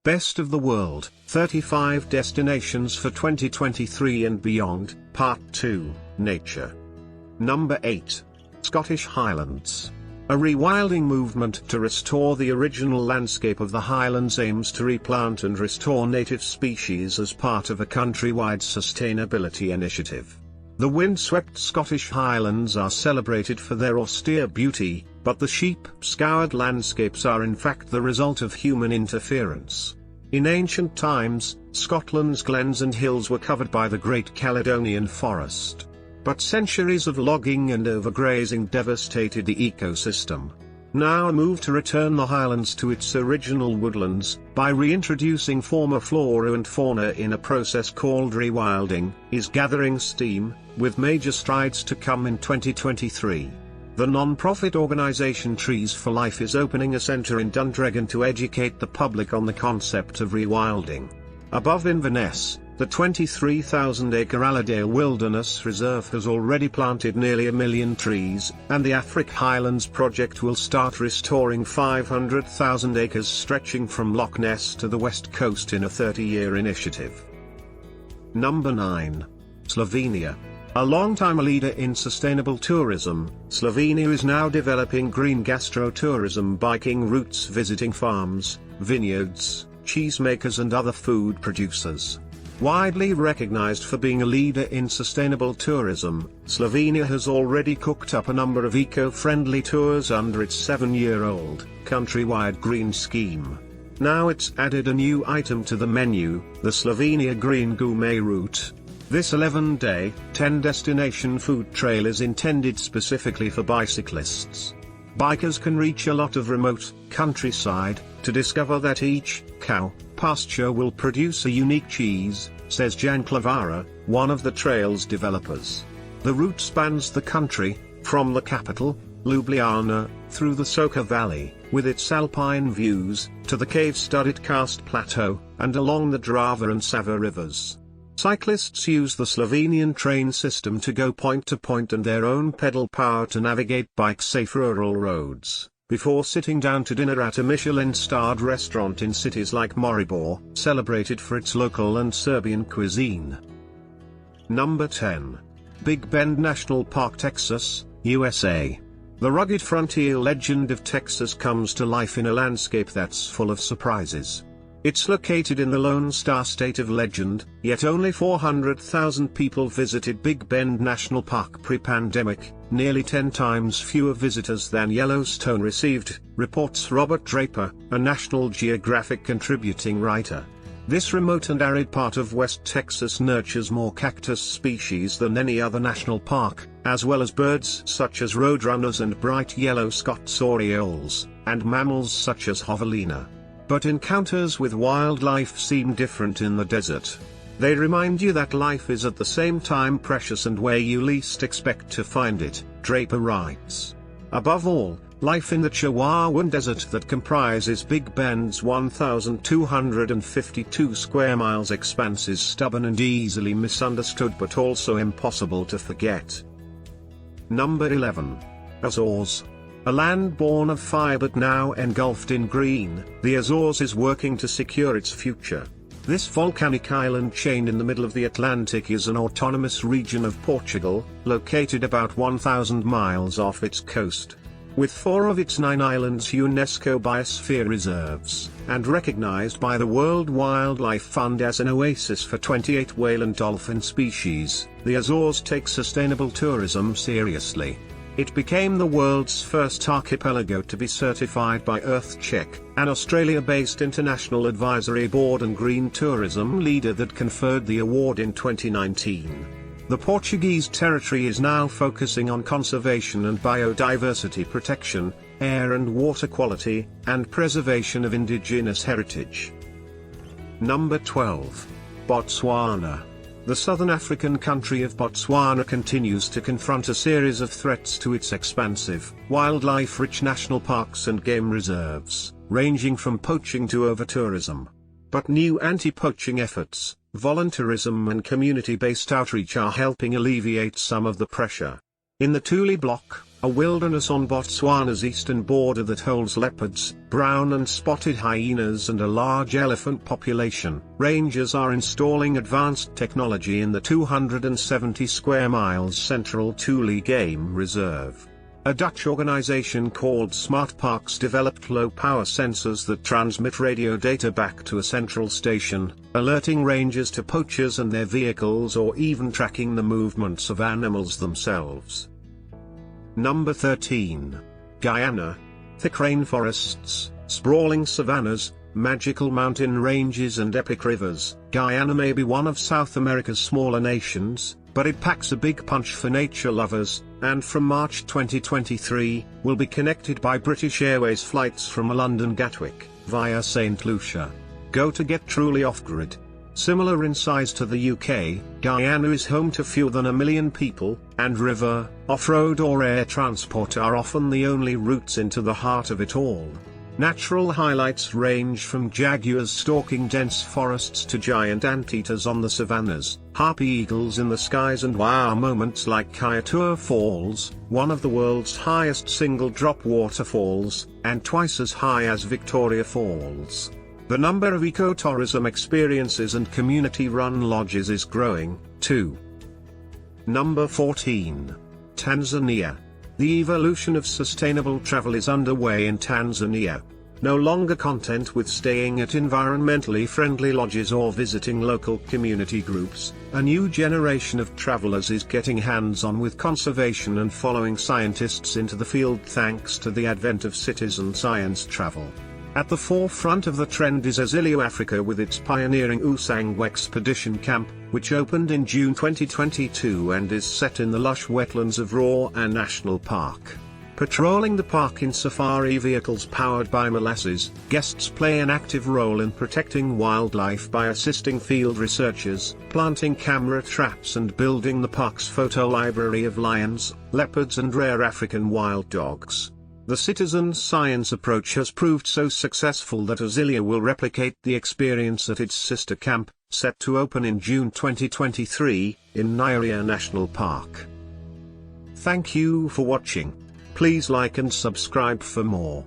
Best of the World, 35 Destinations for 2023 and Beyond, Part 2, Nature. Number 8. Scottish Highlands. A rewilding movement to restore the original landscape of the Highlands aims to replant and restore native species as part of a countrywide sustainability initiative. The windswept Scottish Highlands are celebrated for their austere beauty, but the sheep-scoured landscapes are in fact the result of human interference. In ancient times, Scotland's glens and hills were covered by the Great Caledonian Forest. But centuries of logging and overgrazing devastated the ecosystem. Now a move to return the Highlands to its original woodlands, by reintroducing former flora and fauna in a process called rewilding, is gathering steam, with major strides to come in 2023. The non-profit organisation Trees for Life is opening a centre in Dundregan to educate the public on the concept of rewilding. Above Inverness, the 23,000-acre Allerdale Wilderness Reserve has already planted nearly 1 million trees, and the Afric Highlands project will start restoring 500,000 acres stretching from Loch Ness to the west coast in a 30-year initiative. Number 9. Slovenia. A long-time leader in sustainable tourism, Slovenia is now developing green gastro-tourism, biking routes visiting farms, vineyards, cheesemakers and other food producers. Widely recognized for being a leader in sustainable tourism, Slovenia has already cooked up a number of eco-friendly tours under its 7-year-old, countrywide green scheme. Now it's added a new item to the menu, the Slovenia Green Gourmet Route. This 11-day, 10-destination food trail is intended specifically for bicyclists. Bikers can reach a lot of remote countryside to discover that each cow pasture will produce a unique cheese, says Jan Clavara, one of the trail's developers. The route spans the country, from the capital, Ljubljana, through the Soča Valley, with its alpine views, to the cave-studded Karst Plateau, and along the Drava and Sava rivers. Cyclists use the Slovenian train system to go point to point and their own pedal power to navigate bike-safe rural roads, before sitting down to dinner at a Michelin-starred restaurant in cities like Maribor, celebrated for its local and Serbian cuisine. Number 10. Big Bend National Park, Texas, USA. The rugged frontier legend of Texas comes to life in a landscape that's full of surprises. It's located in the Lone Star State of legend, yet only 400,000 people visited Big Bend National Park pre-pandemic, nearly 10 times fewer visitors than Yellowstone received, reports Robert Draper, a National Geographic contributing writer. This remote and arid part of West Texas nurtures more cactus species than any other national park, as well as birds such as roadrunners and bright yellow Scott's orioles, and mammals such as javelina. But encounters with wildlife seem different in the desert. They remind you that life is at the same time precious and where you least expect to find it, Draper writes. Above all, life in the Chihuahuan Desert that comprises Big Bend's 1,252 square miles expanse is stubborn and easily misunderstood but also impossible to forget. Number 11. Azores. A land born of fire but now engulfed in green, the Azores is working to secure its future. This volcanic island chain in the middle of the Atlantic is an autonomous region of Portugal, located about 1,000 miles off its coast. With 4 of its 9 islands UNESCO Biosphere Reserves, and recognized by the World Wildlife Fund as an oasis for 28 whale and dolphin species, the Azores take sustainable tourism seriously. It became the world's first archipelago to be certified by EarthCheck, an Australia-based international advisory board and green tourism leader that conferred the award in 2019. The Portuguese territory is now focusing on conservation and biodiversity protection, air and water quality, and preservation of indigenous heritage. Number 12. Botswana. The southern African country of Botswana continues to confront a series of threats to its expansive, wildlife-rich national parks and game reserves, ranging from poaching to over-tourism. But new anti-poaching efforts, volunteerism and community-based outreach are helping alleviate some of the pressure. In the Thule Block, a wilderness on Botswana's eastern border that holds leopards, brown and spotted hyenas and a large elephant population. Rangers are installing advanced technology in the 270 square miles central Thule Game Reserve. A Dutch organization called Smart Parks developed low-power sensors that transmit radio data back to a central station, alerting rangers to poachers and their vehicles or even tracking the movements of animals themselves. Number 13. Guyana. Thick rainforests, sprawling savannas, magical mountain ranges and epic rivers. Guyana may be one of South America's smaller nations, but it packs a big punch for nature lovers, and from March 2023, will be connected by British Airways flights from London Gatwick, via St. Lucia. Go to get truly off-grid. Similar in size to the UK, Guyana is home to fewer than 1 million people, and river, off-road or air transport are often the only routes into the heart of it all. Natural highlights range from jaguars stalking dense forests to giant anteaters on the savannas, harpy eagles in the skies and wow moments like Kaiatua Falls, one of the world's highest single-drop waterfalls, and twice as high as Victoria Falls. The number of ecotourism experiences and community-run lodges is growing, too. Number 14. Tanzania. The evolution of sustainable travel is underway in Tanzania. No longer content with staying at environmentally friendly lodges or visiting local community groups, a new generation of travelers is getting hands-on with conservation and following scientists into the field thanks to the advent of citizen science travel. At the forefront of the trend is Azores, Africa, with its pioneering Usangu Expedition Camp, which opened in June 2022 and is set in the lush wetlands of Ruaha National Park. Patrolling the park in safari vehicles powered by molasses, guests play an active role in protecting wildlife by assisting field researchers, planting camera traps and building the park's photo library of lions, leopards and rare African wild dogs. The citizen science approach has proved so successful that Azores will replicate the experience at its sister camp, set to open in June 2023, in Ruaha National Park. Thank you for watching. Please like and subscribe for more.